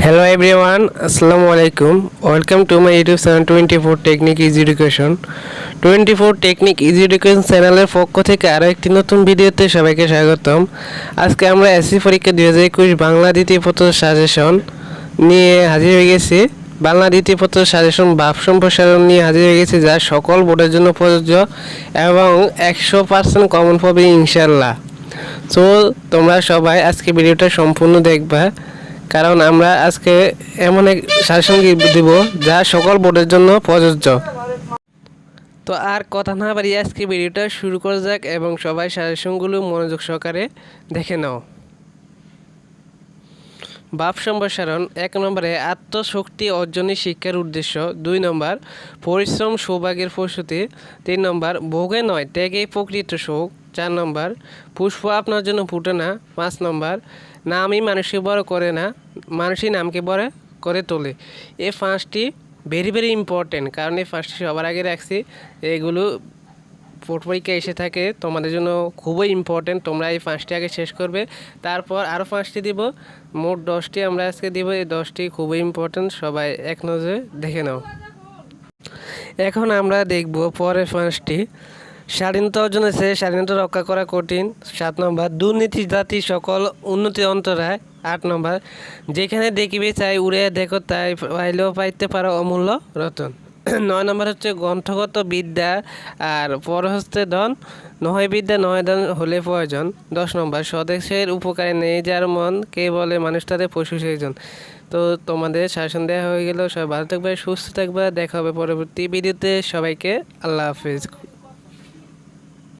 Hello everyone, Assalamu alaikum. Welcome to my YouTube channel 24 Technique Easy Education. 24 Technique Easy Education চ্যানেলের পক্ষ থেকে আরো একটি নতুন ভিডিওতে সবাইকে স্বাগতম। আজকে আমরা এসএসসি পরীক্ষা 2021 বাংলা দ্বিতীয় পত্র সাজেশন নিয়ে হাজির হয়ে গেছি। বাংলা দ্বিতীয় পত্র সাজেশন ভাব সম্প্রসারণ নিয়ে হাজির হয়ে গেছি, যা সকল বোর্ডের জন্য প্রযোজ্য এবং 100% কমন পাবে ইনশাআল্লাহ। সো তোমরা সবাই আজকে ভিডিওটা সম্পূর্ণ দেখবা, কারণ আমরা আজকে এমন এক সাজেশন দিব যা সকল বোর্ডের জন্য প্রযোজ্য। তো আর কথা না বাড়িয়ে আজকে ভিডিওটা শুরু করা যাক এবং সবাই সাজেশনগুলো মনোযোগ সহকারে দেখে নাও। ভাব সম্প্রসারণ 1 নম্বরে আত্মশক্তি অর্জনই শিক্ষার উদ্দেশ্য। 2 নম্বর পরিশ্রম সৌভাগ্যের প্রসূতি। 3 নম্বর ভোগে নয় ত্যাগেই প্রকৃত সুখ। 4 নম্বর পুষ্প আপনার জন্য ফুটে না। 5 নম্বর নামই মানুষকে বড় করে না, মানুষই নামকে বড় করে তোলে। এই 5টি ভেরি ইম্পর্টেন্ট, কারণ এই 5টি সবার আগে রাখছি। এগুলো বোর্ড পরীক্ষা এসে থাকে, তোমাদের জন্য খুবই ইম্পর্টেন্ট। তোমরা এই 5টি আগে শেষ করবে, তারপর আরও 5টি দিব। মোট 10টি আমরা আজকে দিব। এই 10টি খুবই ইম্পর্টেন্ট, সবাই এক নজরে দেখে নাও। এখন আমরা দেখব পরের 5টি। স্বাধীনতা অর্জন হয়েছে, স্বাধীনতা রক্ষা করা কঠিন। 7 নম্বর দুর্নীতি জাতি সকল উন্নতি অন্তরায়। 8 নম্বর যেখানে দেখিবে চাই উড়ে দেখো তাই পাইলেও পাইতে পারো অমূল্য রতন। 9 নম্বর হচ্ছে গ্রন্থগত বিদ্যা আর পরহস্তে ধন, নয় বিদ্যা নয় ধন হলে প্রয়োজন। 10 নম্বর স্বদেশের উপকারে নেই যার মন, কে বলে মানুষ তাদের পশু সেইজন। তো তোমাদের শাসন দেওয়া হয়ে গেল। সবাই ভালো থাকবে, সুস্থ থাকবে, দেখা হবে পরবর্তী ভিডিওতে। সবাইকে আল্লাহ হাফিজ।